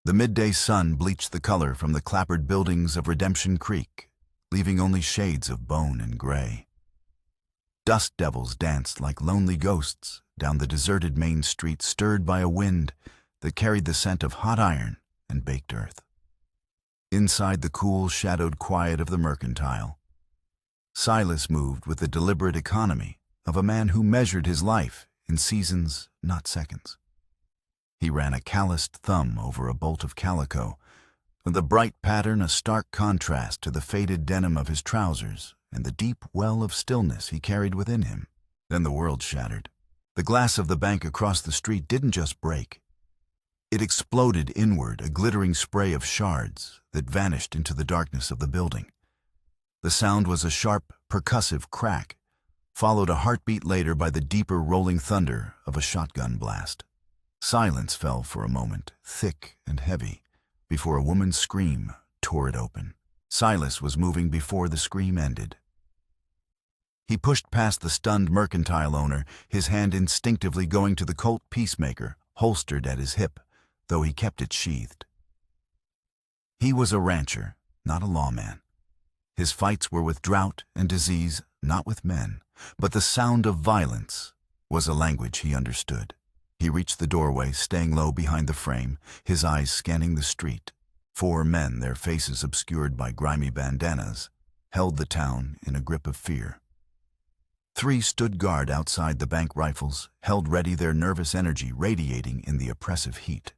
The midday sun bleached the color from the clappered buildings of Redemption Creek, leaving only shades of bone and gray. Dust devils danced like lonely ghosts down the deserted main street, stirred by a wind that carried the scent of hot iron and baked earth. Inside the cool, shadowed quiet of the mercantile, Silas moved with the deliberate economy of a man who measured his life in seasons, not seconds. He ran a calloused thumb over a bolt of calico, the bright pattern a stark contrast to the faded denim of his trousers and the deep well of stillness he carried within him. Then the world shattered. The glass of the bank across the street didn't just break. It exploded inward, a glittering spray of shards that vanished into the darkness of the building. The sound was a sharp, percussive crack, followed a heartbeat later by the deeper rolling thunder of a shotgun blast. Silence fell for a moment, thick and heavy, before a woman's scream tore it open. Silas was moving before the scream ended. He pushed past the stunned mercantile owner, his hand instinctively going to the Colt Peacemaker, holstered at his hip, though he kept it sheathed. He was a rancher, not a lawman. His fights were with drought and disease, not with men, but the sound of violence was a language he understood. He reached the doorway, staying low behind the frame, his eyes scanning the street. 4 men, their faces obscured by grimy bandanas, held the town in a grip of fear. 3 stood guard outside the bank, rifles held ready, their nervous energy radiating in the oppressive heat.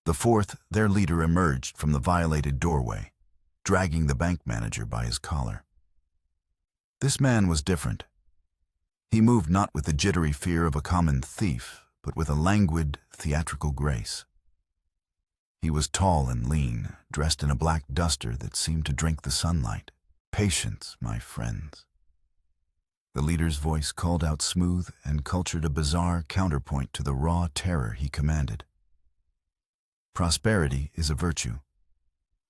The 4th, their leader, emerged from the violated doorway, dragging the bank manager by his collar. This man was different. He moved not with the jittery fear of a common thief, but with a languid, theatrical grace. He was tall and lean, dressed in a black duster that seemed to drink the sunlight. "Patience, my friends." The leader's voice called out smooth and cultured, a bizarre counterpoint to the raw terror he commanded. Prosperity is a virtue,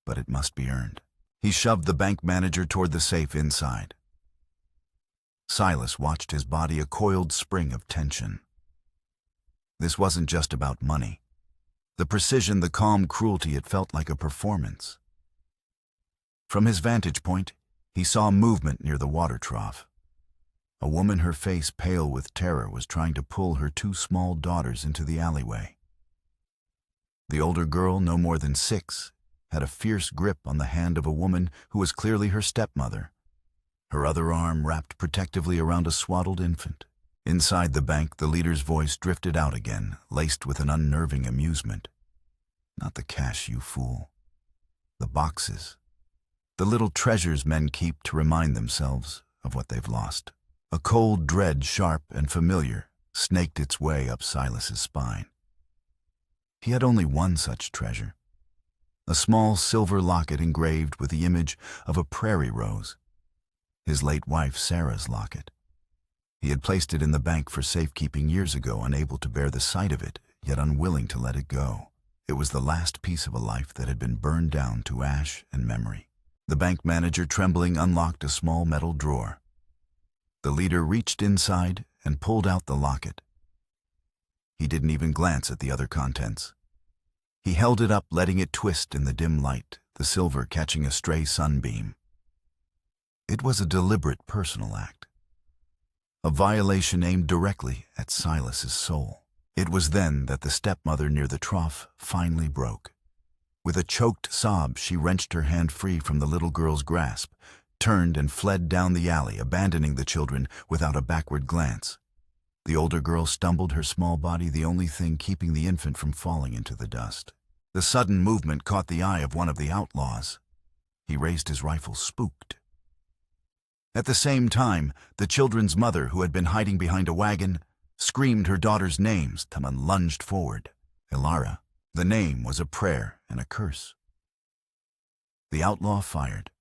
but it must be earned. He shoved the bank manager toward the safe inside. Silas watched his body, a coiled spring of tension. This wasn't just about money. The precision, the calm cruelty, it felt like a performance. From his vantage point, he saw movement near the water trough. A woman, her face pale with terror, was trying to pull her 2 small daughters into the alleyway. The older girl, no more than 6, had a fierce grip on the hand of a woman who was clearly her stepmother, her other arm wrapped protectively around a swaddled infant. Inside the bank, the leader's voice drifted out again, laced with an unnerving amusement. "Not the cash, you fool. The boxes. The little treasures men keep to remind themselves of what they've lost." A cold dread, sharp and familiar, snaked its way up Silas's spine. He had only one such treasure. A small silver locket engraved with the image of a prairie rose. His late wife Sarah's locket. He had placed it in the bank for safekeeping years ago, unable to bear the sight of it, yet unwilling to let it go. It was the last piece of a life that had been burned down to ash and memory. The bank manager, trembling, unlocked a small metal drawer. The leader reached inside and pulled out the locket. He didn't even glance at the other contents. He held it up, letting it twist in the dim light, the silver catching a stray sunbeam. It was a deliberate personal act. A violation aimed directly at Silas's soul. It was then that the stepmother near the trough finally broke. With a choked sob, she wrenched her hand free from the little girl's grasp, turned and fled down the alley, abandoning the children without a backward glance. The older girl stumbled, her small body the only thing keeping the infant from falling into the dust. The sudden movement caught the eye of one of the outlaws. He raised his rifle, spooked. At the same time, the children's mother, who had been hiding behind a wagon, screamed her daughter's names. Taman lunged forward. Ilara. The name was a prayer and a curse. The outlaw fired.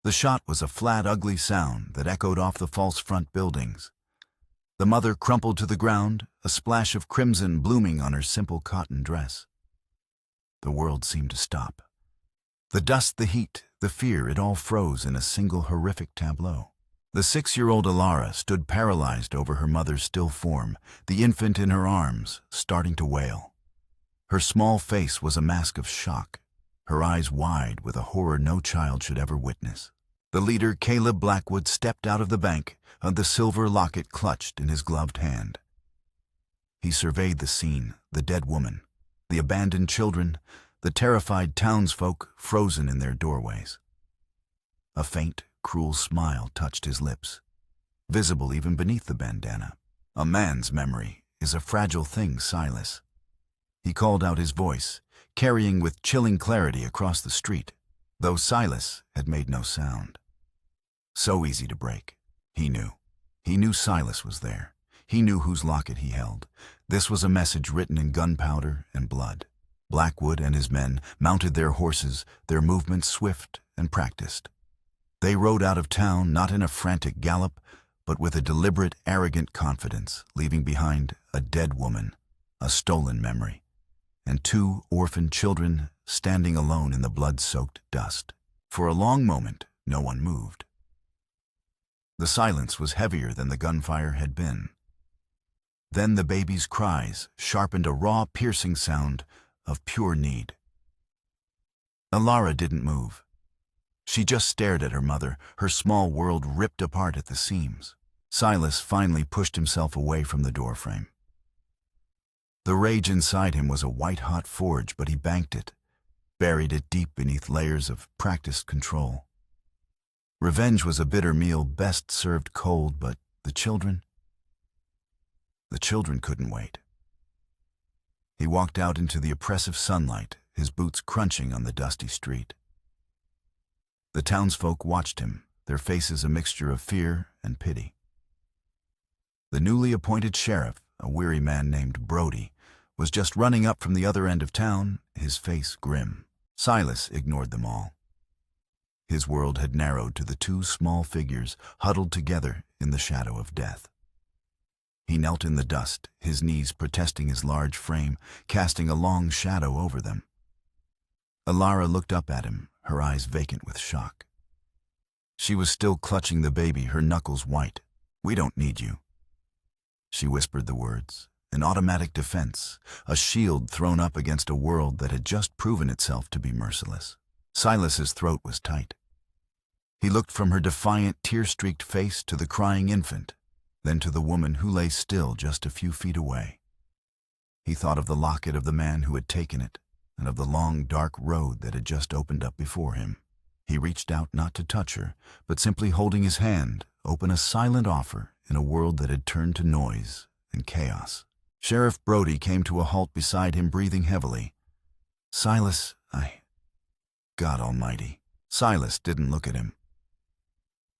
The shot was a flat, ugly sound that echoed off the false front buildings. The mother crumpled to the ground, a splash of crimson blooming on her simple cotton dress. The world seemed to stop. The dust, the heat, the fear, it all froze in a single horrific tableau. The 6-year-old Ilara stood paralyzed over her mother's still form, the infant in her arms, starting to wail. Her small face was a mask of shock, her eyes wide with a horror no child should ever witness. The leader, Caleb Blackwood, stepped out of the bank, the silver locket clutched in his gloved hand. He surveyed the scene, the dead woman, the abandoned children, the terrified townsfolk frozen in their doorways. A faint, cruel smile touched his lips, visible even beneath the bandana. A man's memory is a fragile thing, Silas. He called out his voice, carrying with chilling clarity across the street, though Silas had made no sound. So easy to break. He knew. He knew Silas was there. He knew whose locket he held. This was a message written in gunpowder and blood. Blackwood and his men mounted their horses, their movements swift and practiced. They rode out of town not in a frantic gallop, but with a deliberate, arrogant confidence, leaving behind a dead woman, a stolen memory, and 2 orphaned children standing alone in the blood-soaked dust. For a long moment, no one moved. The silence was heavier than the gunfire had been. Then the baby's cries sharpened a raw, piercing sound of pure need. Alara didn't move. She just stared at her mother, her small world ripped apart at the seams. Silas finally pushed himself away from the doorframe. The rage inside him was a white-hot forge, but he banked it, buried it deep beneath layers of practiced control. Revenge was a bitter meal best served cold, but the children? The children couldn't wait. He walked out into the oppressive sunlight, his boots crunching on the dusty street. The townsfolk watched him, their faces a mixture of fear and pity. The newly appointed sheriff, a weary man named Brody, was just running up from the other end of town, his face grim. Silas ignored them all. His world had narrowed to the 2 small figures huddled together in the shadow of death. He knelt in the dust, his knees protesting his large frame, casting a long shadow over them. Alara looked up at him, her eyes vacant with shock. She was still clutching the baby, her knuckles white. "We don't need you." She whispered the words, an automatic defense, a shield thrown up against a world that had just proven itself to be merciless. Silas's throat was tight. He looked from her defiant, tear-streaked face to the crying infant, then to the woman who lay still just a few feet away. He thought of the locket of the man who had taken it, and of the long, dark road that had just opened up before him. He reached out not to touch her, but simply holding his hand, open a silent offer in a world that had turned to noise and chaos. Sheriff Brody came to a halt beside him, breathing heavily. "Silas, God almighty." Silas didn't look at him.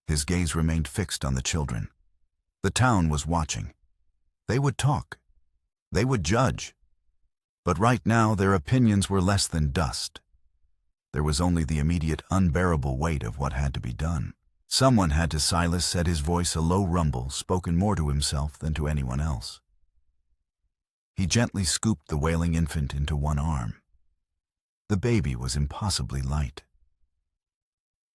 His gaze remained fixed on the children. The town was watching. They would talk. They would judge. But right now their opinions were less than dust. There was only the immediate, unbearable weight of what had to be done. Someone had to. Silas said, his voice a low rumble, spoken more to himself than to anyone else. He gently scooped the wailing infant into one arm. The baby was impossibly light.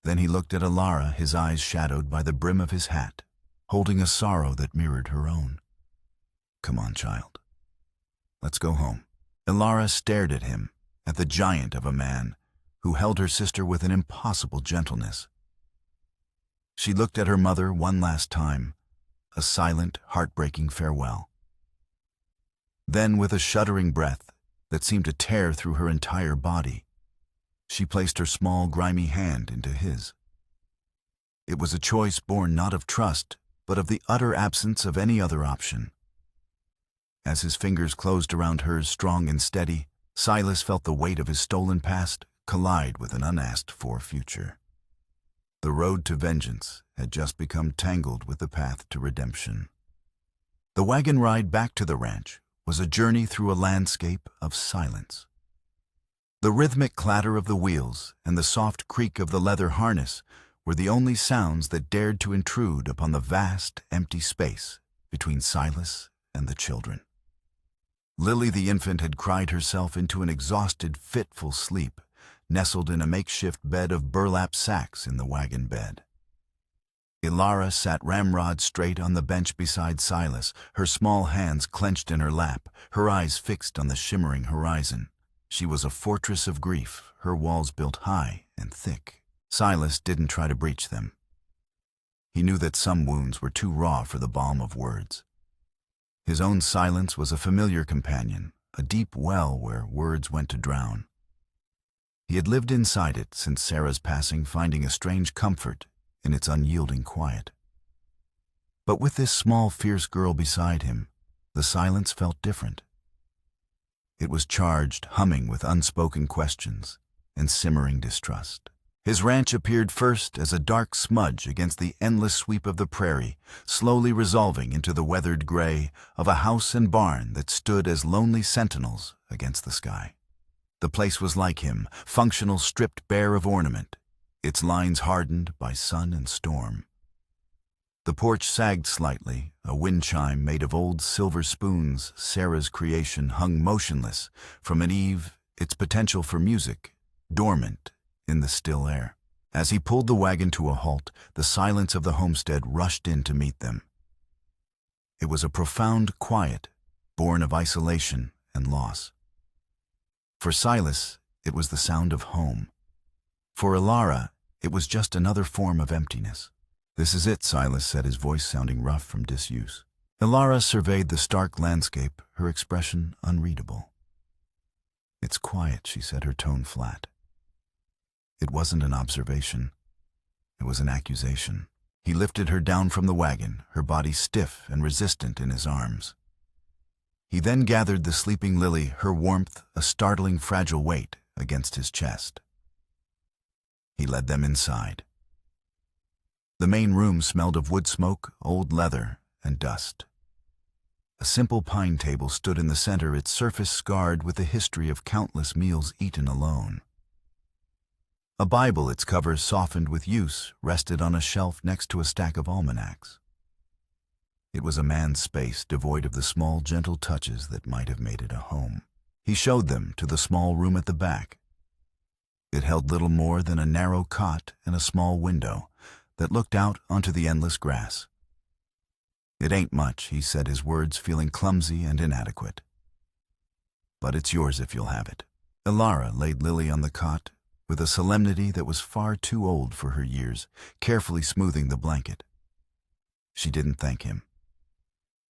Then he looked at Alara, his eyes shadowed by the brim of his hat, holding a sorrow that mirrored her own. "Come on, child. Let's go home." Alara stared at him, at the giant of a man who held her sister with an impossible gentleness. She looked at her mother one last time, a silent, heartbreaking farewell. Then, with a shuddering breath that seemed to tear through her entire body, she placed her small, grimy hand into his. It was a choice born not of trust, but of the utter absence of any other option. As his fingers closed around hers, strong and steady, Silas felt the weight of his stolen past collide with an unasked-for future. The road to vengeance had just become tangled with the path to redemption. The wagon ride back to the ranch was a journey through a landscape of silence. The rhythmic clatter of the wheels and the soft creak of the leather harness were the only sounds that dared to intrude upon the vast, empty space between Silas and the children. Lily the infant had cried herself into an exhausted, fitful sleep, nestled in a makeshift bed of burlap sacks in the wagon bed. Ilara sat ramrod straight on the bench beside Silas, her small hands clenched in her lap, her eyes fixed on the shimmering horizon. She was a fortress of grief, her walls built high and thick. Silas didn't try to breach them. He knew that some wounds were too raw for the balm of words. His own silence was a familiar companion, a deep well where words went to drown. He had lived inside it since Sarah's passing, finding a strange comfort in its unyielding quiet. But with this small, fierce girl beside him, the silence felt different. It was charged, humming with unspoken questions and simmering distrust. His ranch appeared first as a dark smudge against the endless sweep of the prairie, slowly resolving into the weathered gray of a house and barn that stood as lonely sentinels against the sky. The place was like him, functional, stripped bare of ornament, its lines hardened by sun and storm. The porch sagged slightly, a wind chime made of old silver spoons, Sarah's creation, hung motionless from an eave, its potential for music, dormant in the still air. As he pulled the wagon to a halt, the silence of the homestead rushed in to meet them. It was a profound quiet, born of isolation and loss. For Silas, it was the sound of home. For Ilara, it was just another form of emptiness. "This is it," Silas said, his voice sounding rough from disuse. Ilara surveyed the stark landscape, her expression unreadable. "It's quiet," she said, her tone flat. It wasn't an observation. It was an accusation. He lifted her down from the wagon, her body stiff and resistant in his arms. He then gathered the sleeping Lily, her warmth a startling fragile weight, against his chest. He led them inside. The main room smelled of wood smoke, old leather, and dust. A simple pine table stood in the center, its surface scarred with the history of countless meals eaten alone. A Bible, its cover softened with use, rested on a shelf next to a stack of almanacs. It was a man's space, devoid of the small, gentle touches that might have made it a home. He showed them to the small room at the back. It held little more than a narrow cot and a small window that looked out onto the endless grass. "It ain't much," he said, his words feeling clumsy and inadequate. "But it's yours if you'll have it." Ilara laid Lily on the cot with a solemnity that was far too old for her years, carefully smoothing the blanket. She didn't thank him.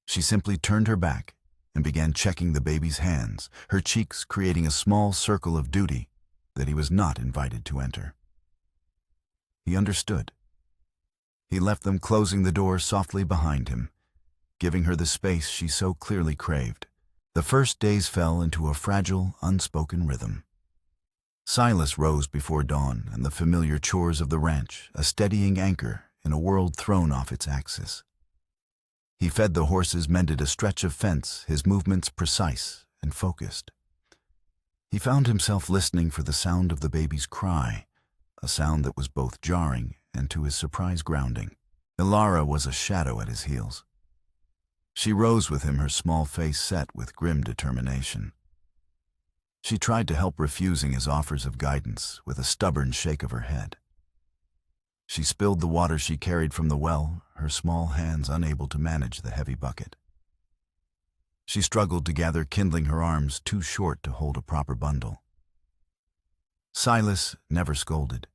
She simply turned her back and began checking the baby's hands, her cheeks creating a small circle of duty that he was not invited to enter. He understood. He left them, closing the door softly behind him, giving her the space she so clearly craved. The first days fell into a fragile, unspoken rhythm. Silas rose before dawn, and the familiar chores of the ranch, a steadying anchor in a world thrown off its axis. He fed the horses, mended a stretch of fence, his movements precise and focused. He found himself listening for the sound of the baby's cry, a sound that was both jarring and, to his surprise, grounding. Ilara was a shadow at his heels. She rose with him, her small face set with grim determination. She tried to help, refusing his offers of guidance with a stubborn shake of her head. She spilled the water she carried from the well, her small hands unable to manage the heavy bucket. She struggled to gather kindling, her arms too short to hold a proper bundle. Silas never scolded.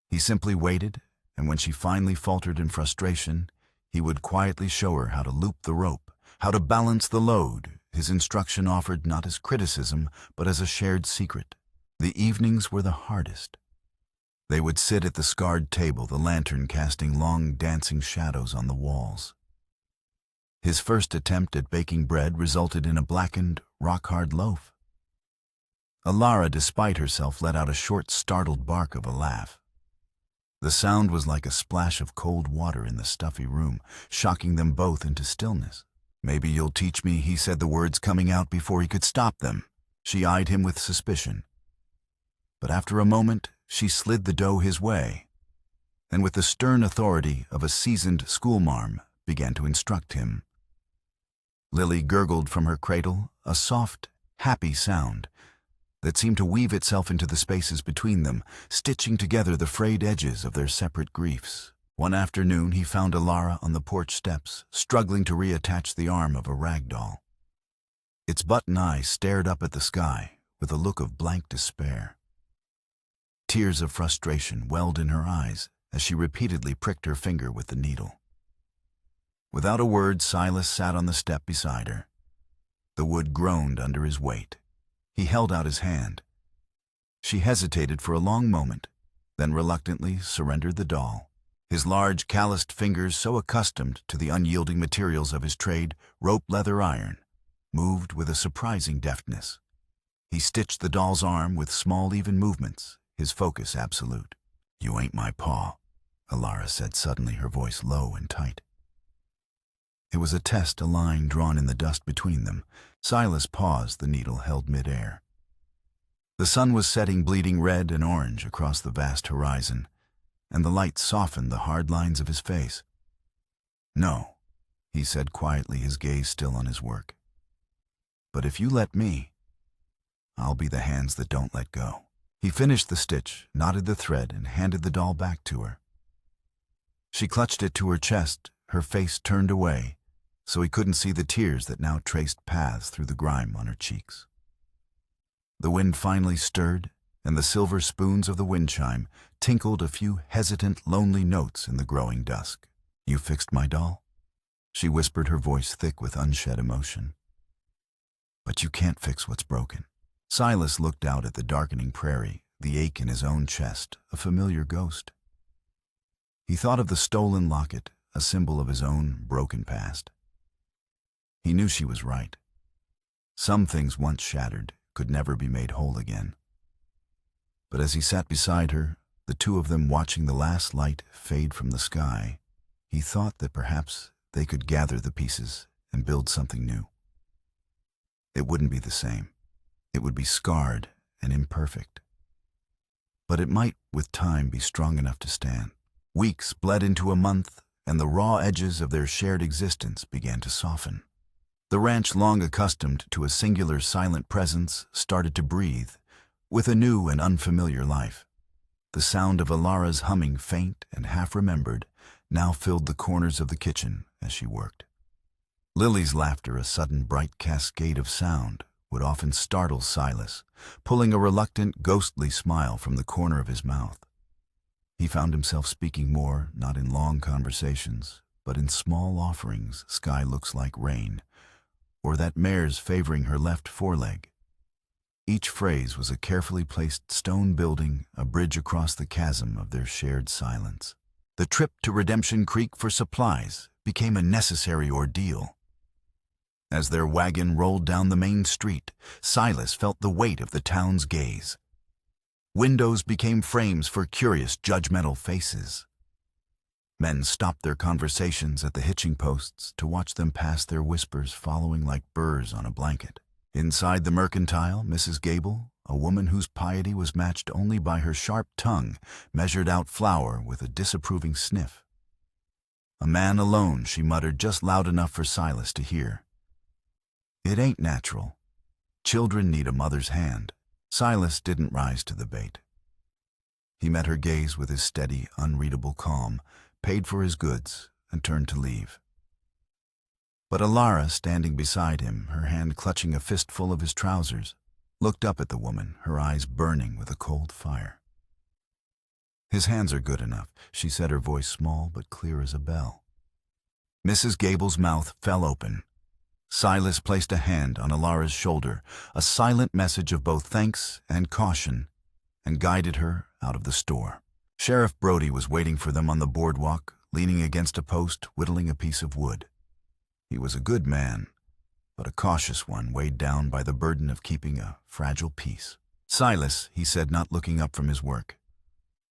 He simply waited, and when she finally faltered in frustration, he would quietly show her how to loop the rope, how to balance the load, his instruction offered not as criticism, but as a shared secret. The evenings were the hardest. They would sit at the scarred table, the lantern casting long, dancing shadows on the walls. His first attempt at baking bread resulted in a blackened, rock-hard loaf. Ilara, despite herself, let out a short, startled bark of a laugh. The sound was like a splash of cold water in the stuffy room, shocking them both into stillness. "Maybe you'll teach me," he said, the words coming out before he could stop them. She eyed him with suspicion. But after a moment, she slid the dough his way, and with the stern authority of a seasoned schoolmarm, began to instruct him. Lily gurgled from her cradle, a soft, happy sound that seemed to weave itself into the spaces between them, stitching together the frayed edges of their separate griefs. One afternoon, he found Alara on the porch steps, struggling to reattach the arm of a rag doll. Its button eyes stared up at the sky with a look of blank despair. Tears of frustration welled in her eyes as she repeatedly pricked her finger with the needle. Without a word, Silas sat on the step beside her. The wood groaned under his weight. He held out his hand. She hesitated for a long moment, then reluctantly surrendered the doll. His large, calloused fingers, so accustomed to the unyielding materials of his trade, rope, leather, iron, moved with a surprising deftness. He stitched the doll's arm with small, even movements, his focus absolute. "You ain't my paw," Alara said suddenly, her voice low and tight. It was a test, a line drawn in the dust between them. Silas paused, the needle held mid-air. The sun was setting bleeding red and orange across the vast horizon, and the light softened the hard lines of his face. "No," he said quietly, his gaze still on his work. "But if you let me, I'll be the hands that don't let go." He finished the stitch, knotted the thread, and handed the doll back to her. She clutched it to her chest, her face turned away, so he couldn't see the tears that now traced paths through the grime on her cheeks. The wind finally stirred, and the silver spoons of the wind chime tinkled a few hesitant, lonely notes in the growing dusk. "You fixed my doll?" she whispered, her voice thick with unshed emotion. "But you can't fix what's broken." Silas looked out at the darkening prairie, the ache in his own chest, a familiar ghost. He thought of the stolen locket, a symbol of his own broken past. He knew she was right. Some things once shattered could never be made whole again. But as he sat beside her, the two of them watching the last light fade from the sky, he thought that perhaps they could gather the pieces and build something new. It wouldn't be the same. It would be scarred and imperfect. But it might, with time, be strong enough to stand. Weeks bled into a month, and the raw edges of their shared existence began to soften. The ranch, long accustomed to a singular silent presence, started to breathe, with a new and unfamiliar life. The sound of Alara's humming, faint and half-remembered, now filled the corners of the kitchen as she worked. Lily's laughter, a sudden bright cascade of sound, would often startle Silas, pulling a reluctant, ghostly smile from the corner of his mouth. He found himself speaking more, not in long conversations, but in small offerings: "Sky looks like rain," or "That mare's favoring her left foreleg." Each phrase was a carefully placed stone building, a bridge across the chasm of their shared silence. The trip to Redemption Creek for supplies became a necessary ordeal. As their wagon rolled down the main street, Silas felt the weight of the town's gaze. Windows became frames for curious, judgmental faces. Men stopped their conversations at the hitching posts to watch them pass, their whispers following like burrs on a blanket. Inside the mercantile, Mrs. Gable, a woman whose piety was matched only by her sharp tongue, measured out flour with a disapproving sniff. "A man alone," she muttered, just loud enough for Silas to hear. "It ain't natural. Children need a mother's hand." Silas didn't rise to the bait. He met her gaze with his steady, unreadable calm, paid for his goods, and turned to leave. But Alara, standing beside him, her hand clutching a fistful of his trousers, looked up at the woman, her eyes burning with a cold fire. "His hands are good enough," she said, her voice small but clear as a bell. Mrs. Gable's mouth fell open. Silas placed a hand on Alara's shoulder, a silent message of both thanks and caution, and guided her out of the store. Sheriff Brody was waiting for them on the boardwalk, leaning against a post, whittling a piece of wood. He was a good man, but a cautious one, weighed down by the burden of keeping a fragile peace. "Silas," he said, not looking up from his work.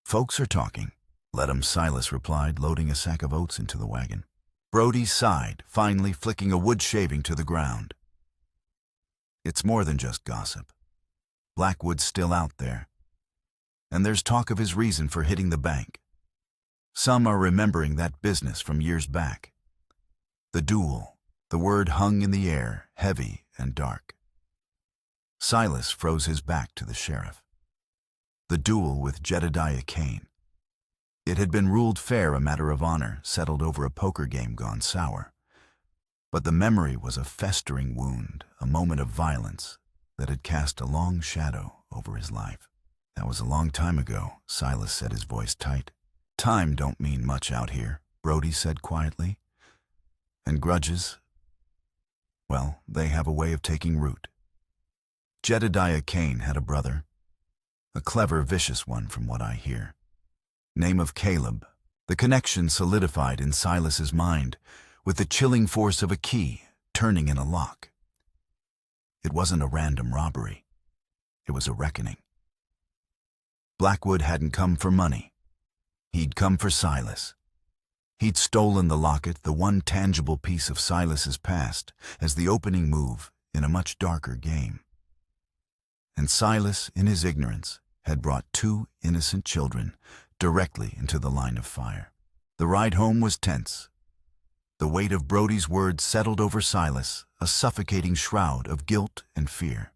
"Folks are talking." "Let 'em," Silas replied, loading a sack of oats into the wagon. Brody sighed, finally flicking a wood shaving to the ground. "It's more than just gossip. Blackwood's still out there. And there's talk of his reason for hitting the bank. Some are remembering that business from years back. The duel." The word hung in the air, heavy and dark. Silas froze his back to the sheriff. The duel with Jedediah Kane. It had been ruled fair, a matter of honor, settled over a poker game gone sour. But the memory was a festering wound, a moment of violence that had cast a long shadow over his life. "That was a long time ago," Silas said, his voice tight. "Time don't mean much out here," Brody said quietly. "And grudges, well, they have a way of taking root." Jedediah Kane had a brother, a clever, vicious one from what I hear. Name of Caleb. The connection solidified in Silas's mind with the chilling force of a key turning in a lock. It wasn't a random robbery. It was a reckoning. Blackwood hadn't come for money. He'd come for Silas. He'd stolen the locket, the one tangible piece of Silas's past, as the opening move in a much darker game. And Silas, in his ignorance, had brought 2 innocent children directly into the line of fire. The ride home was tense. The weight of Brody's words settled over Silas, a suffocating shroud of guilt and fear.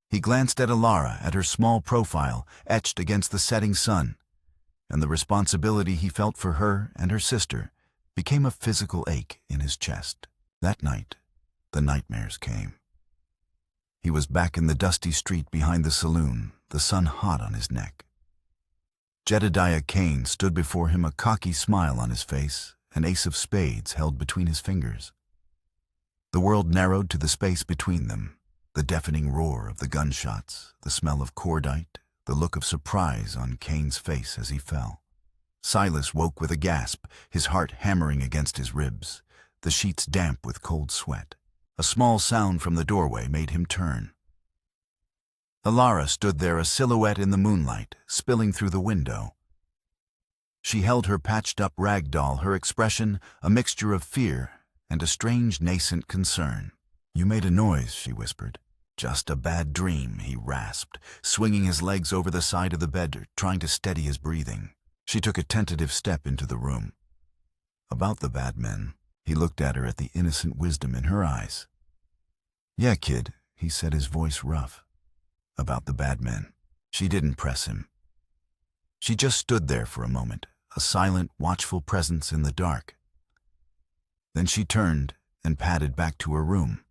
He glanced at Alara, at her small profile etched against the setting sun, and the responsibility he felt for her and her sister became a physical ache in his chest. That night, the nightmares came. He was back in the dusty street behind the saloon, the sun hot on his neck. Jedediah Kane stood before him, a cocky smile on his face, an ace of spades held between his fingers. The world narrowed to the space between them, the deafening roar of the gunshots, the smell of cordite, the look of surprise on Kane's face as he fell. Silas woke with a gasp, his heart hammering against his ribs, the sheets damp with cold sweat. A small sound from the doorway made him turn. Alara stood there, a silhouette in the moonlight, spilling through the window. She held her patched-up rag doll, her expression a mixture of fear and a strange nascent concern. "You made a noise," she whispered. "Just a bad dream," he rasped, swinging his legs over the side of the bed, trying to steady his breathing. She took a tentative step into the room. "About the bad men." He looked at her, at the innocent wisdom in her eyes. "Yeah, kid," he said, his voice rough. "About the bad men." She didn't press him. She just stood there for a moment, a silent, watchful presence in the dark. Then she turned and padded back to her room.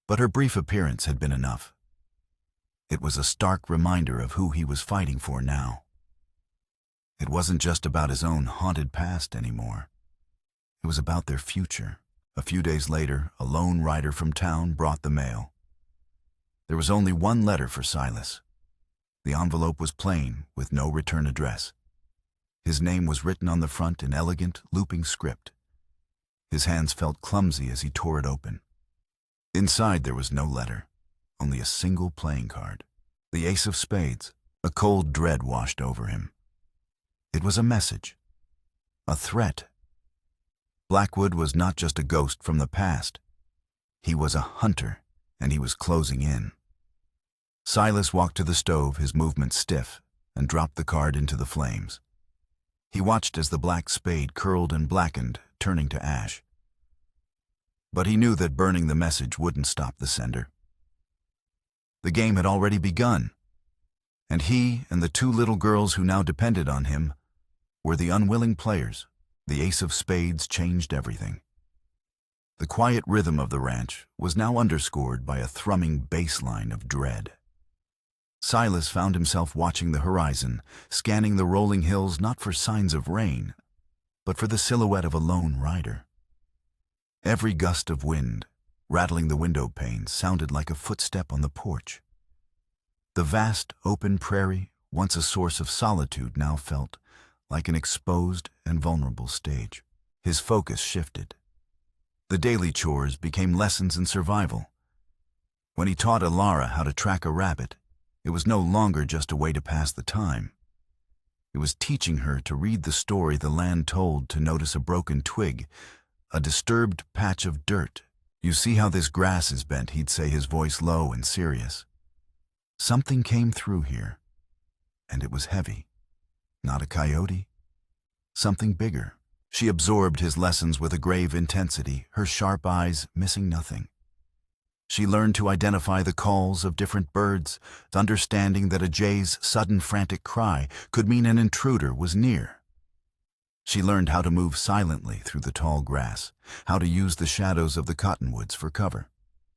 But her brief appearance had been enough. It was a stark reminder of who he was fighting for now. It wasn't just about his own haunted past anymore. It was about their future. A few days later, a lone rider from town brought the mail. There was only one letter for Silas. The envelope was plain, with no return address. His name was written on the front in elegant, looping script. His hands felt clumsy as he tore it open. Inside there was no letter, only a single playing card. The ace of spades. A cold dread washed over him. It was a message. A threat. Blackwood was not just a ghost from the past. He was a hunter, and he was closing in. Silas walked to the stove, his movements stiff, and dropped the card into the flames. He watched as the black spade curled and blackened, turning to ash. But he knew that burning the message wouldn't stop the sender. The game had already begun, and he and the 2 little girls who now depended on him were the unwilling players. The ace of spades changed everything. The quiet rhythm of the ranch was now underscored by a thrumming bass line of dread. Silas found himself watching the horizon, scanning the rolling hills not for signs of rain, but for the silhouette of a lone rider. Every gust of wind, rattling the window panes, sounded like a footstep on the porch. The vast, open prairie, once a source of solitude, now felt like an exposed and vulnerable stage. His focus shifted. The daily chores became lessons in survival. When he taught Alara how to track a rabbit, it was no longer just a way to pass the time. It was teaching her to read the story the land told, to notice a broken twig, a disturbed patch of dirt. "You see how this grass is bent," he'd say, his voice low and serious. Something came through here, and it was heavy. Not a coyote. Something bigger. She absorbed his lessons with a grave intensity, her sharp eyes missing nothing. She learned to identify the calls of different birds, understanding that a jay's sudden frantic cry could mean an intruder was near. She learned how to move silently through the tall grass, how to use the shadows of the cottonwoods for cover.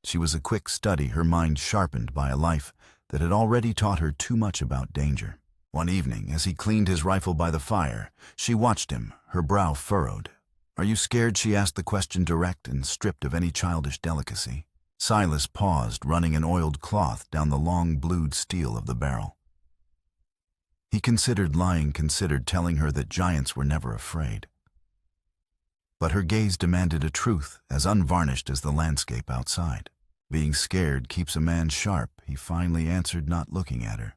She was a quick study, her mind sharpened by a life that had already taught her too much about danger. One evening, as he cleaned his rifle by the fire, she watched him, her brow furrowed. "Are you scared?" she asked, the question direct and stripped of any childish delicacy. Silas paused, running an oiled cloth down the long blued steel of the barrel. He considered lying, considered telling her that giants were never afraid. But her gaze demanded a truth as unvarnished as the landscape outside. "Being scared keeps a man sharp," he finally answered, not looking at her.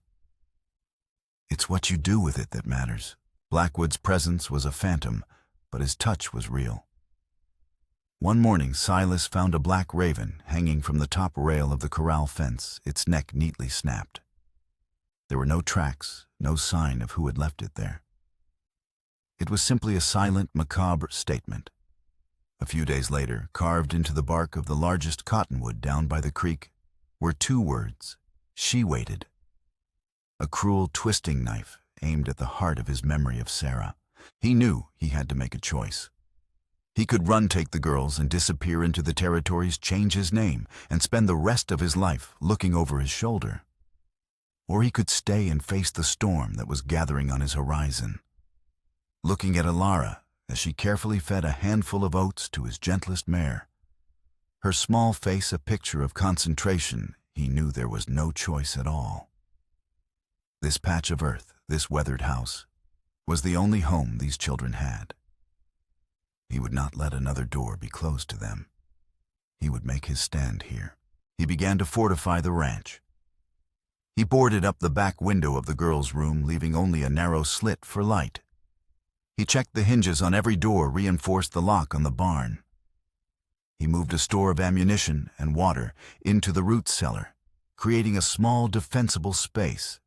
"It's what you do with it that matters." Blackwood's presence was a phantom, but his touch was real. One morning, Silas found a black raven hanging from the top rail of the corral fence, its neck neatly snapped. There were no tracks, no sign of who had left it there. It was simply a silent, macabre statement. A few days later, carved into the bark of the largest cottonwood down by the creek, were two words: "She waited." A cruel, twisting knife aimed at the heart of his memory of Sarah. He knew he had to make a choice. He could run, take the girls, and disappear into the territories, change his name, and spend the rest of his life looking over his shoulder. Or he could stay and face the storm that was gathering on his horizon. Looking at Alara as she carefully fed a handful of oats to his gentlest mare, her small face a picture of concentration, he knew there was no choice at all. This patch of earth, this weathered house, was the only home these children had. He would not let another door be closed to them. He would make his stand here. He began to fortify the ranch. He boarded up the back window of the girls' room, leaving only a narrow slit for light. He checked the hinges on every door, reinforced the lock on the barn. He moved a store of ammunition and water into the root cellar, creating a small, defensible space.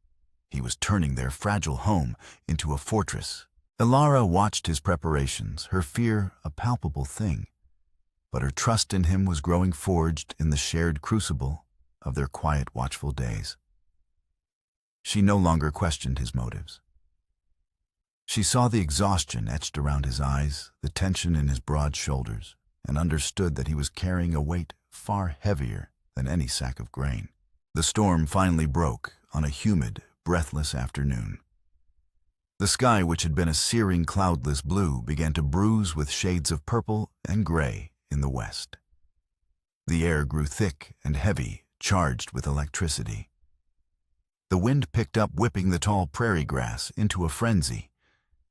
He was turning their fragile home into a fortress. Alara watched his preparations, her fear a palpable thing, but her trust in him was growing, forged in the shared crucible of their quiet, watchful days. She no longer questioned his motives. She saw the exhaustion etched around his eyes, the tension in his broad shoulders, and understood that he was carrying a weight far heavier than any sack of grain. The storm finally broke on a humid, breathless afternoon. The sky, which had been a searing, cloudless blue, began to bruise with shades of purple and gray in the west. The air grew thick and heavy, charged with electricity. The wind picked up, whipping the tall prairie grass into a frenzy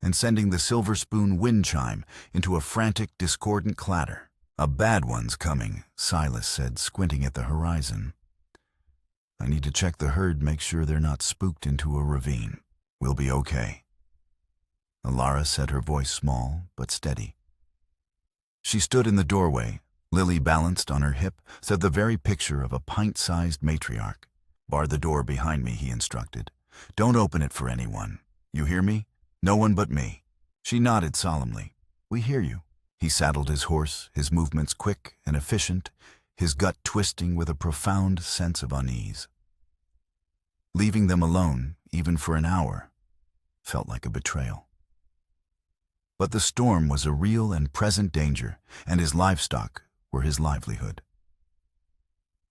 and sending the silver spoon wind chime into a frantic, discordant clatter. "A bad one's coming," Silas said, squinting at the horizon. "I need to check the herd, make sure they're not spooked into a ravine. We'll be okay." Alara said, her voice small but steady. She stood in the doorway, Lily balanced on her hip, said the very picture of a pint-sized matriarch. "Bar the door behind me," he instructed. "Don't open it for anyone. You hear me? No one but me." She nodded solemnly. "We hear you." He saddled his horse, his movements quick and efficient, his gut twisting with a profound sense of unease. Leaving them alone, even for an hour, felt like a betrayal. But the storm was a real and present danger, and his livestock were his livelihood.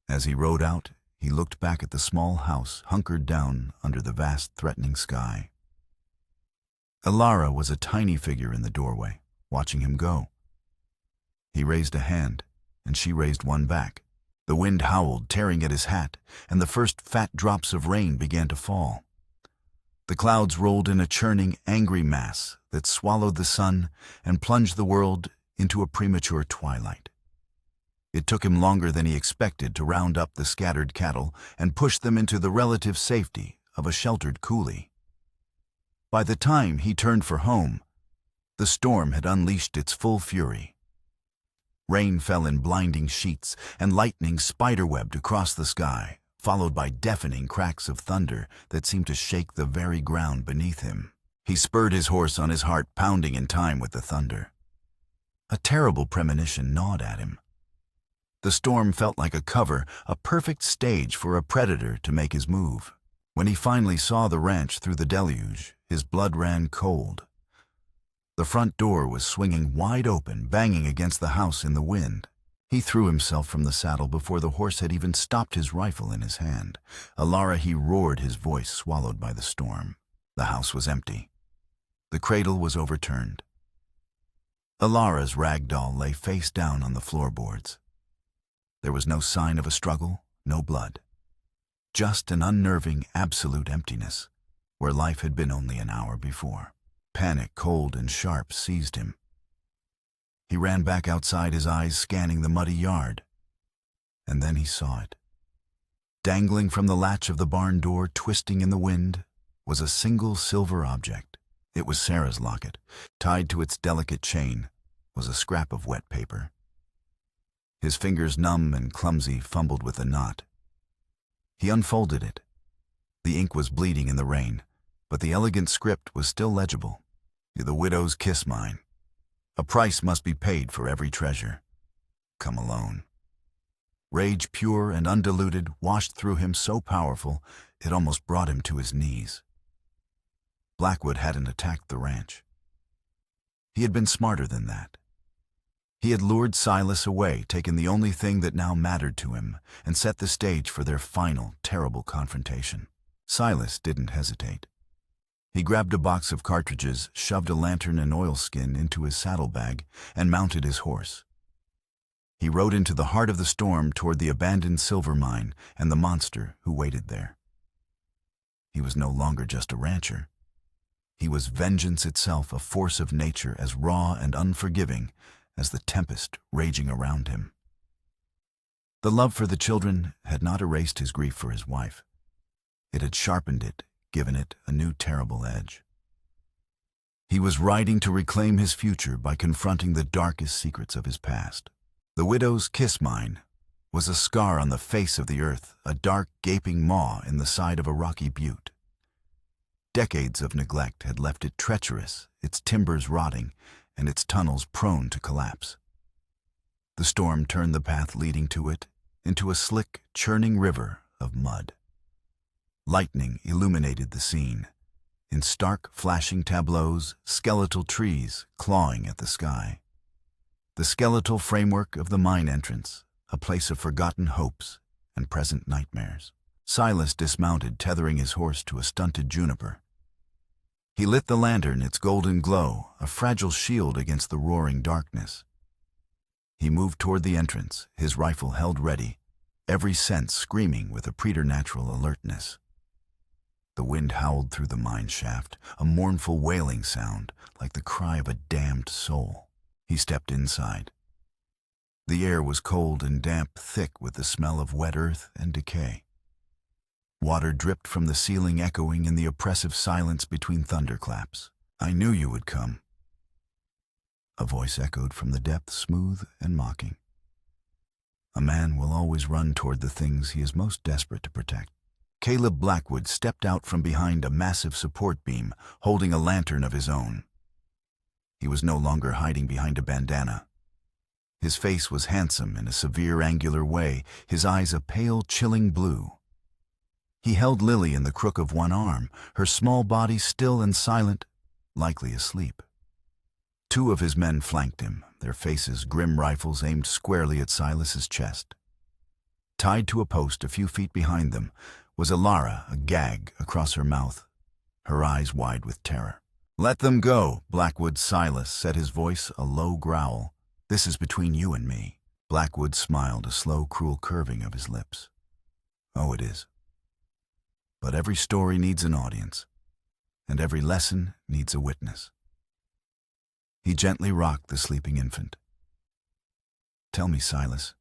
As he rode out, he looked back at the small house hunkered down under the vast, threatening sky. Alara was a tiny figure in the doorway, watching him go. He raised a hand, and she raised one back. The wind howled, tearing at his hat, and the first fat drops of rain began to fall. The clouds rolled in a churning, angry mass that swallowed the sun and plunged the world into a premature twilight. It took him longer than he expected to round up the scattered cattle and push them into the relative safety of a sheltered coulee. By the time he turned for home, the storm had unleashed its full fury. Rain fell in blinding sheets, and lightning spiderwebbed across the sky, followed by deafening cracks of thunder that seemed to shake the very ground beneath him. He spurred his horse on, his heart pounding in time with the thunder. A terrible premonition gnawed at him. The storm felt like a cover, a perfect stage for a predator to make his move. When he finally saw the ranch through the deluge, his blood ran cold. The front door was swinging wide open, banging against the house in the wind. He threw himself from the saddle before the horse had even stopped his rifle in his hand. Alara, he roared, his voice swallowed by the storm. The house was empty. The cradle was overturned. Alara's rag doll lay face down on the floorboards. There was no sign of a struggle, no blood. Just an unnerving, absolute emptiness, where life had been only an hour before. Panic, cold and sharp, seized him. He ran back outside, his eyes scanning the muddy yard. And then he saw it. Dangling from the latch of the barn door, twisting in the wind, was a single silver object. It was Sarah's locket. Tied to its delicate chain was a scrap of wet paper. His fingers, numb and clumsy, fumbled with the knot. He unfolded it. The ink was bleeding in the rain, but the elegant script was still legible. The widow's kiss mine. A price must be paid for every treasure. Come alone. Rage, pure and undiluted, washed through him, so powerful it almost brought him to his knees. Blackwood hadn't attacked the ranch. He had been smarter than that. He had lured Silas away, taken the only thing that now mattered to him, and set the stage for their final, terrible confrontation. Silas didn't hesitate. He grabbed a box of cartridges, shoved a lantern and oilskin into his saddlebag, and mounted his horse. He rode into the heart of the storm toward the abandoned silver mine and the monster who waited there. He was no longer just a rancher. He was vengeance itself, a force of nature as raw and unforgiving as the tempest raging around him. The love for the children had not erased his grief for his wife. It had sharpened it, given it a new terrible edge. He was riding to reclaim his future by confronting the darkest secrets of his past. The widow's kiss mine was a scar on the face of the earth, a dark, gaping maw in the side of a rocky butte. Decades of neglect had left it treacherous, its timbers rotting, and its tunnels prone to collapse. The storm turned the path leading to it into a slick, churning river of mud. Lightning illuminated the scene. In stark, flashing tableaus, skeletal trees clawing at the sky. The skeletal framework of the mine entrance, a place of forgotten hopes and present nightmares. Silas dismounted, tethering his horse to a stunted juniper. He lit the lantern, its golden glow, a fragile shield against the roaring darkness. He moved toward the entrance, his rifle held ready, every sense screaming with a preternatural alertness. The wind howled through the mine shaft, a mournful wailing sound, like the cry of a damned soul. He stepped inside. The air was cold and damp, thick with the smell of wet earth and decay. Water dripped from the ceiling, echoing in the oppressive silence between thunderclaps. "I knew you would come." A voice echoed from the depths, smooth and mocking. A man will always run toward the things he is most desperate to protect. Caleb Blackwood stepped out from behind a massive support beam, holding a lantern of his own. He was no longer hiding behind a bandana. His face was handsome in a severe, angular way, his eyes a pale, chilling blue. He held Lily in the crook of one arm, her small body still and silent, likely asleep. Two of his men flanked him, their faces grim, rifles aimed squarely at Silas's chest. Tied to a post a few feet behind them was Alara, a gag across her mouth, her eyes wide with terror. "Let them go," Blackwood. Silas said, his voice a low growl. "This is between you and me." Blackwood smiled, a slow, cruel curving of his lips. "Oh, it is. But every story needs an audience, and every lesson needs a witness." He gently rocked the sleeping infant. "Tell me, Silas,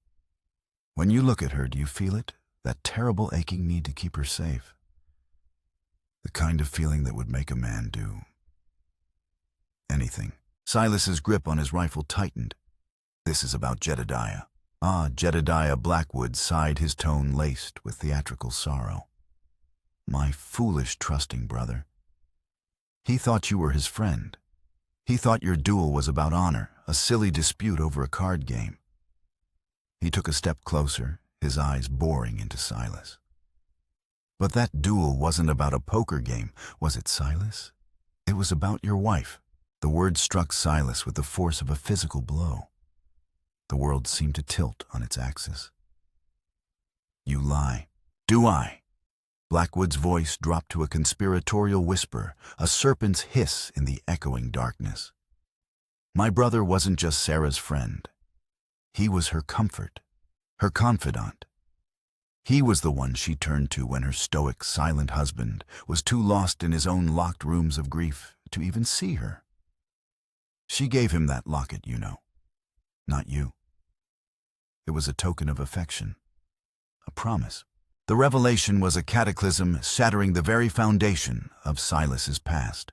when you look at her, do you feel it? That terrible aching need to keep her safe? The kind of feeling that would make a man do anything." Silas's grip on his rifle tightened. "This is about Jedediah." "Ah, Jedediah," Blackwood sighed, his tone laced with theatrical sorrow. "My foolish, trusting brother. He thought you were his friend. He thought your duel was about honor, a silly dispute over a card game. He took a step closer, his eyes boring into Silas. But that duel wasn't about a poker game, was it, Silas? It was about your wife. The word struck Silas with the force of a physical blow. The world seemed to tilt on its axis. You lie. Do I? Blackwood's voice dropped to a conspiratorial whisper, a serpent's hiss in the echoing darkness. My brother wasn't just Sarah's friend. He was her comfort, her confidant. He was the one she turned to when her stoic, silent husband was too lost in his own locked rooms of grief to even see her. She gave him that locket, you know. Not you. It was a token of affection, a promise. The revelation was a cataclysm shattering the very foundation of Silas's past.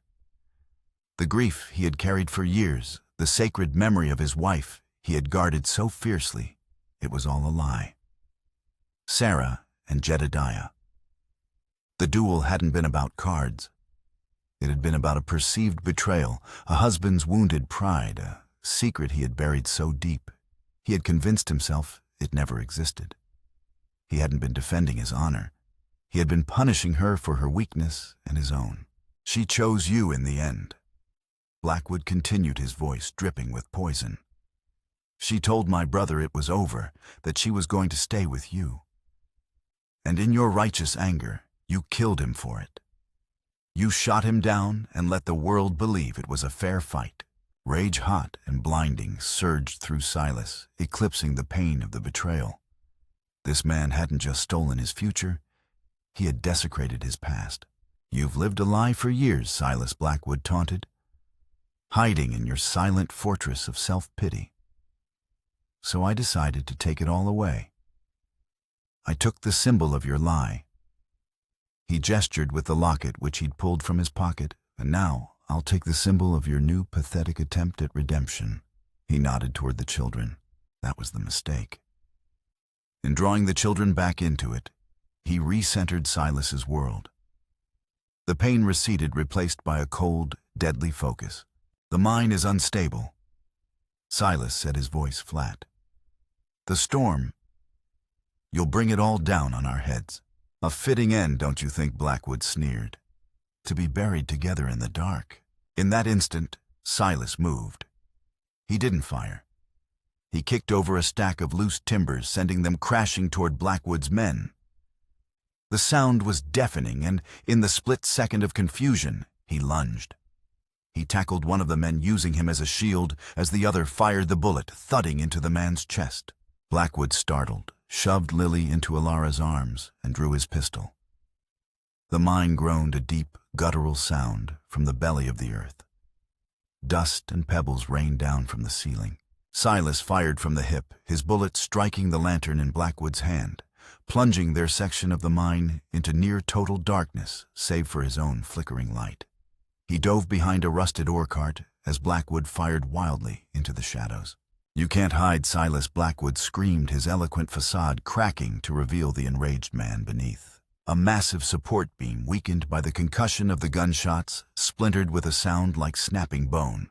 The grief he had carried for years, the sacred memory of his wife he had guarded so fiercely, it was all a lie. Sarah and Jedediah. The duel hadn't been about cards. It had been about a perceived betrayal, a husband's wounded pride, a secret he had buried so deep, he had convinced himself it never existed. He hadn't been defending his honor. He had been punishing her for her weakness and his own. She chose you in the end. Blackwood continued, his voice dripping with poison. She told my brother it was over, that she was going to stay with you. And in your righteous anger, you killed him for it. You shot him down and let the world believe it was a fair fight. Rage, hot and blinding, surged through Silas, eclipsing the pain of the betrayal. This man hadn't just stolen his future, he had desecrated his past. You've lived a lie for years, Silas, Blackwood taunted, hiding in your silent fortress of self-pity. So I decided to take it all away. I took the symbol of your lie. He gestured with the locket which he'd pulled from his pocket, and now I'll take the symbol of your new pathetic attempt at redemption. He nodded toward the children. That was the mistake. In drawing the children back into it, he recentered Silas's world. The pain receded, replaced by a cold, deadly focus. The mind is unstable. Silas said, his voice flat. The storm, you'll bring it all down on our heads. A fitting end, don't you think? Blackwood sneered. To be buried together in the dark. In that instant, Silas moved. He didn't fire. He kicked over a stack of loose timbers, sending them crashing toward Blackwood's men. The sound was deafening, and in the split second of confusion, he lunged. He tackled one of the men, using him as a shield, as the other fired the bullet, thudding into the man's chest. Blackwood, startled, shoved Lily into Alara's arms and drew his pistol. The mine groaned a deep, guttural sound from the belly of the earth. Dust and pebbles rained down from the ceiling. Silas fired from the hip, his bullet striking the lantern in Blackwood's hand, plunging their section of the mine into near-total darkness, save for his own flickering light. He dove behind a rusted ore cart as Blackwood fired wildly into the shadows. You can't hide, Silas, Blackwood screamed, his eloquent facade cracking to reveal the enraged man beneath. A massive support beam, weakened by the concussion of the gunshots, splintered with a sound like snapping bone.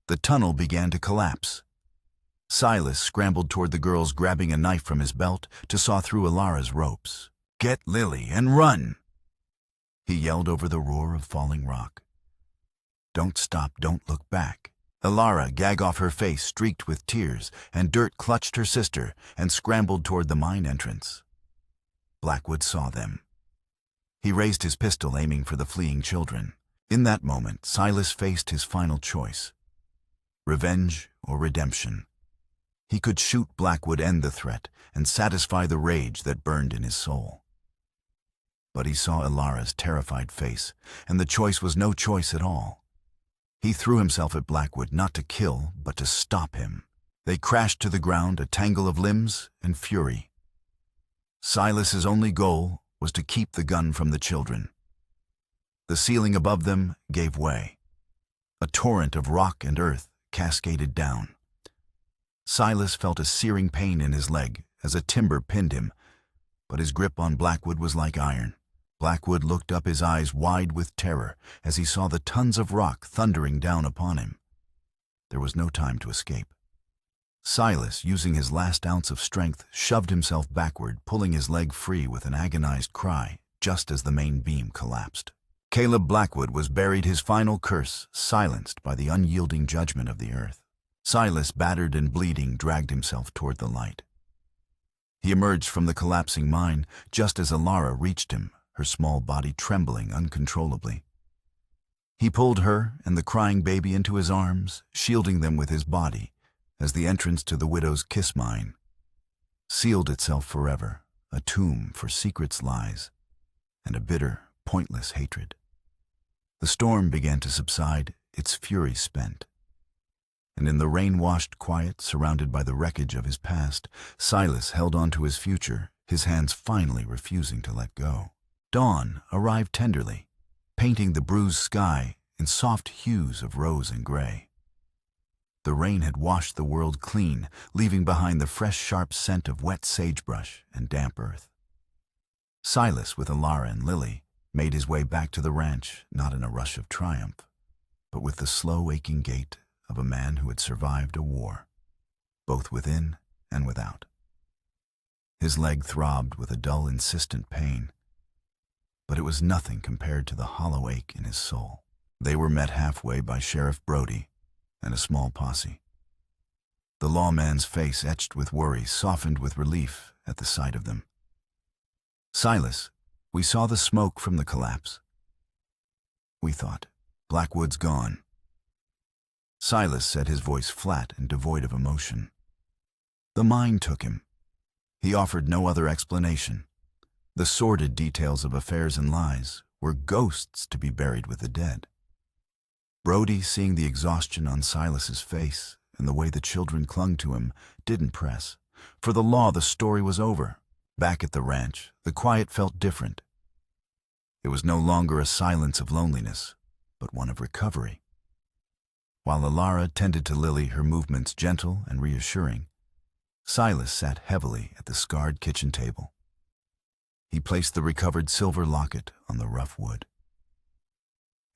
The tunnel began to collapse. Silas scrambled toward the girls, grabbing a knife from his belt to saw through Alara's ropes. Get Lily and run! He yelled over the roar of falling rock. Don't stop, don't look back. Alara, gag off her face streaked with tears, and dirt clutched her sister and scrambled toward the mine entrance. Blackwood saw them. He raised his pistol, aiming for the fleeing children. In that moment, Silas faced his final choice. Revenge or redemption. He could shoot Blackwood, end the threat, and satisfy the rage that burned in his soul. But he saw Alara's terrified face, and the choice was no choice at all. He threw himself at Blackwood, not to kill, but to stop him. They crashed to the ground, a tangle of limbs and fury. Silas's only goal was to keep the gun from the children. The ceiling above them gave way. A torrent of rock and earth cascaded down. Silas felt a searing pain in his leg as a timber pinned him, but his grip on Blackwood was like iron. Blackwood looked up, his eyes wide with terror, as he saw the tons of rock thundering down upon him. There was no time to escape. Silas, using his last ounce of strength, shoved himself backward, pulling his leg free with an agonized cry, just as the main beam collapsed. Caleb Blackwood was buried, his final curse silenced by the unyielding judgment of the earth. Silas, battered and bleeding, dragged himself toward the light. He emerged from the collapsing mine just as Alara reached him, her small body trembling uncontrollably. He pulled her and the crying baby into his arms, shielding them with his body, as the entrance to the widow's kiss mine sealed itself forever, a tomb for secrets, lies, and a bitter, pointless hatred. The storm began to subside, its fury spent. And in the rain-washed quiet, surrounded by the wreckage of his past, Silas held on to his future, his hands finally refusing to let go. Dawn arrived tenderly, painting the bruised sky in soft hues of rose and gray. The rain had washed the world clean, leaving behind the fresh, sharp scent of wet sagebrush and damp earth. Silas, with Alara and Lily, made his way back to the ranch, not in a rush of triumph, but with the slow, aching gait of a man who had survived a war, both within and without. His leg throbbed with a dull, insistent pain, but it was nothing compared to the hollow ache in his soul. They were met halfway by Sheriff Brody and a small posse. The lawman's face, etched with worry, softened with relief at the sight of them. "Silas, we saw the smoke from the collapse. We thought, Blackwood's gone." Silas said, his voice flat and devoid of emotion. "The mine took him." He offered no other explanation. The sordid details of affairs and lies were ghosts to be buried with the dead. Brody, seeing the exhaustion on Silas's face and the way the children clung to him, didn't press. For the law, the story was over. Back at the ranch, the quiet felt different. It was no longer a silence of loneliness, but one of recovery. While Alara tended to Lily, her movements gentle and reassuring, Silas sat heavily at the scarred kitchen table. He placed the recovered silver locket on the rough wood.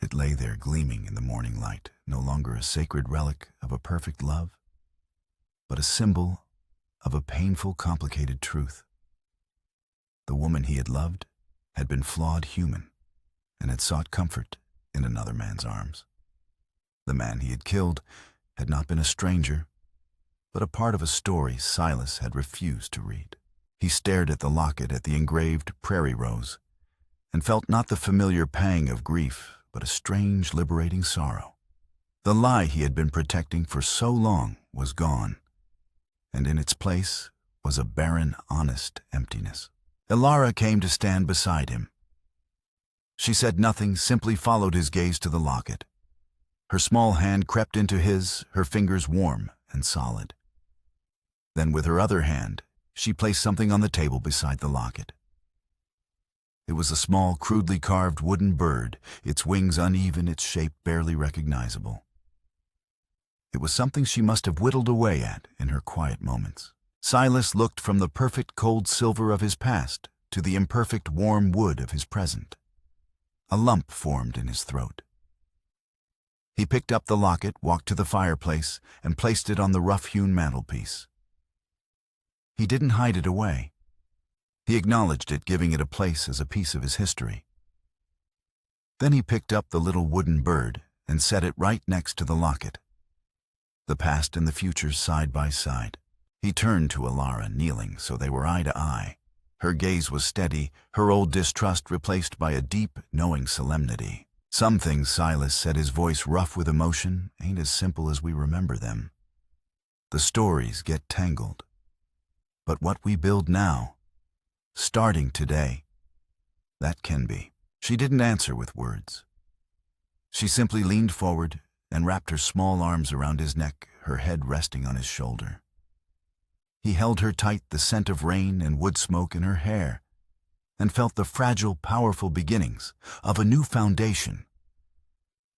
It lay there gleaming in the morning light, no longer a sacred relic of a perfect love, but a symbol of a painful, complicated truth. The woman he had loved had been flawed human and had sought comfort in another man's arms. The man he had killed had not been a stranger, but a part of a story Silas had refused to read. He stared at the locket, at the engraved prairie rose, and felt not the familiar pang of grief, but a strange, liberating sorrow. The lie he had been protecting for so long was gone, and in its place was a barren, honest emptiness. Alara came to stand beside him. She said nothing, simply followed his gaze to the locket. Her small hand crept into his, her fingers warm and solid. Then with her other hand, she placed something on the table beside the locket. It was a small, crudely carved wooden bird, its wings uneven, its shape barely recognizable. It was something she must have whittled away at in her quiet moments. Silas looked from the perfect cold silver of his past to the imperfect warm wood of his present. A lump formed in his throat. He picked up the locket, walked to the fireplace, and placed it on the rough-hewn mantelpiece. He didn't hide it away. He acknowledged it, giving it a place as a piece of his history. Then he picked up the little wooden bird and set it right next to the locket. The past and the future side by side. He turned to Alara, kneeling so they were eye to eye. Her gaze was steady, her old distrust replaced by a deep, knowing solemnity. "Some things," Silas said, his voice rough with emotion, "ain't as simple as we remember them. The stories get tangled. But what we build now, starting today, that can be." She didn't answer with words. She simply leaned forward and wrapped her small arms around his neck, her head resting on his shoulder. He held her tight, the scent of rain and wood smoke in her hair, and felt the fragile, powerful beginnings of a new foundation,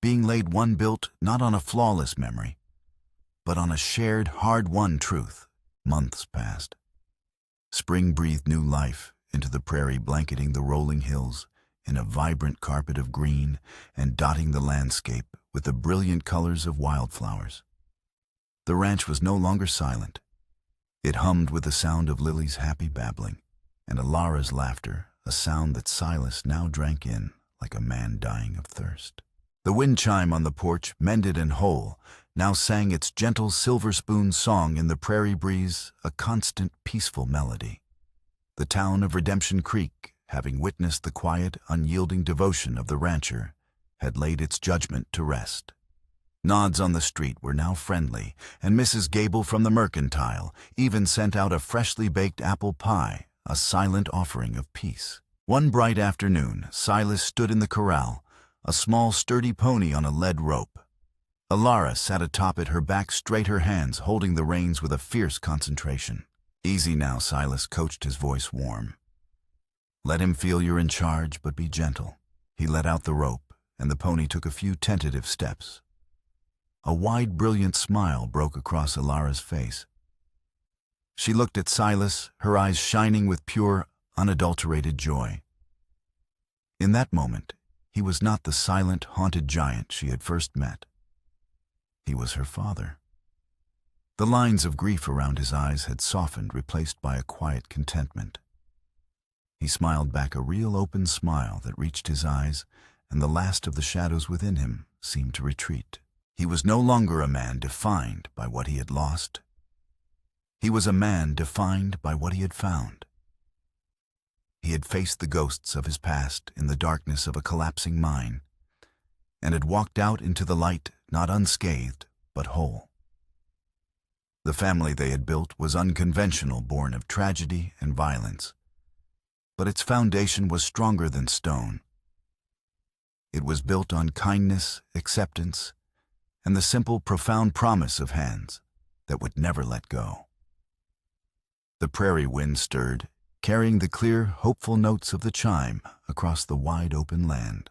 being laid, one built not on a flawless memory, but on a shared, hard-won truth. Months passed. Spring breathed new life into the prairie, blanketing the rolling hills in a vibrant carpet of green and dotting the landscape with the brilliant colors of wildflowers. The ranch was no longer silent. It hummed with the sound of Lily's happy babbling, and Alara's laughter, a sound that Silas now drank in like a man dying of thirst. The wind chime on the porch, mended and whole, now sang its gentle silver spoon song in the prairie breeze, a constant, peaceful melody. The town of Redemption Creek, having witnessed the quiet, unyielding devotion of the rancher, had laid its judgment to rest. Nods on the street were now friendly, and Mrs. Gable from the Mercantile even sent out a freshly baked apple pie, a silent offering of peace. One bright afternoon, Silas stood in the corral, a small, sturdy pony on a lead rope. Alara sat atop it, her back straight, her hands holding the reins with a fierce concentration. "Easy now," Silas coached, his voice warm. "Let him feel you're in charge, but be gentle." He let out the rope, and the pony took a few tentative steps. A wide, brilliant smile broke across Alara's face. She looked at Silas, her eyes shining with pure, unadulterated joy. In that moment, he was not the silent, haunted giant she had first met. He was her father. The lines of grief around his eyes had softened, replaced by a quiet contentment. He smiled back, a real open smile that reached his eyes, and the last of the shadows within him seemed to retreat. He was no longer a man defined by what he had lost. He was a man defined by what he had found. He had faced the ghosts of his past in the darkness of a collapsing mine, and had walked out into the light not unscathed, but whole. The family they had built was unconventional, born of tragedy and violence, but its foundation was stronger than stone. It was built on kindness, acceptance, and the simple, profound promise of hands that would never let go. The prairie wind stirred, carrying the clear, hopeful notes of the chime across the wide open land.